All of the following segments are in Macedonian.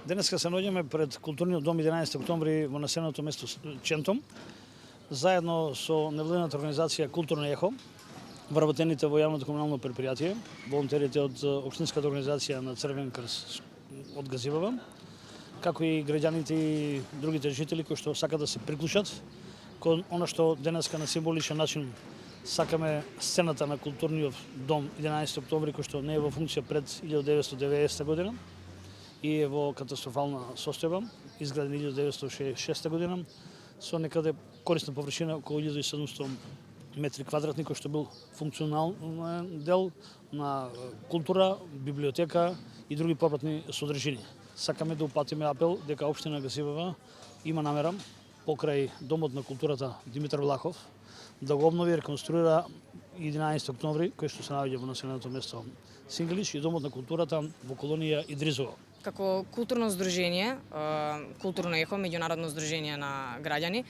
Денеска се наоѓаме пред културниот дом 11 октомври во населеното место Чентом, заедно со невладината организација Културно ехо, вработените во јавното комунално предпријатие, волонтерите од општинската организација на Црвен крст од Газибава, како и граѓаните и другите жители кои што сакат да се приклучат кон она што денеска на символичен начин сакаме сцената на културниот дом 11 октомври кој што не е во функција пред 1990 година и е во катастрофална состојба, изграден 1966 година, со некаде корисна површина околу 1700 метри квадратни, кој што бил функционален дел на култура, библиотека и други попратни содржини. Сакаме да упатиме апел дека општина Гасибава има намера покрај Домот на културата Димитар Влахов да го обнови и реконструира 11 октомври, кој што се наоѓа во населеното место Сингелиш, и Домот на културата во колонија Идризово. Како културно здружение, Културно ехо, меѓународно здружение на граѓани,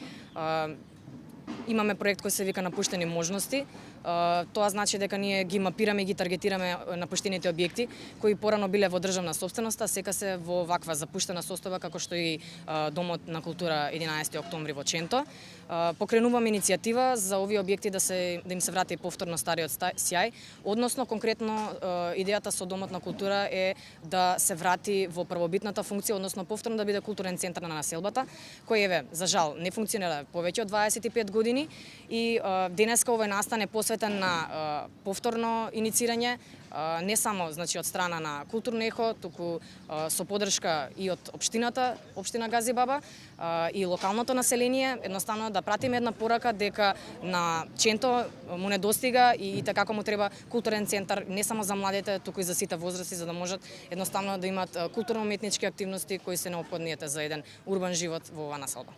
имаме проект кој се вика Напуштени можности. Тоа значи дека ние ги мапираме и ги таргетираме напуштените објекти кои порано биле во државна собственост, а сега се во ваква запуштена состојба како што и Домот на култура 11 октомври во Ченто. Покренуваме иницијатива за овие објекти да им се врати повторно стариот сјај, односно конкретно идејата со Домот на култура е да се врати во првобитната функција, односно повторно да биде културен центар на населбата, кој еве за жал не функционира повеќе од 25 години и денеска овој настан е посветен на повторно иницирање, не само значи од страна на Културно ехо, туку со поддршка и од општината, општина Газибаба и локалното население, едноставно да пратиме една порака дека на Ченто му недостига и како му треба културен центар не само за младите, туку и за сите возрасти, за да можат едноставно да имат културно-уметнички активности кои се неопходни за еден урбан живот во оваа населба.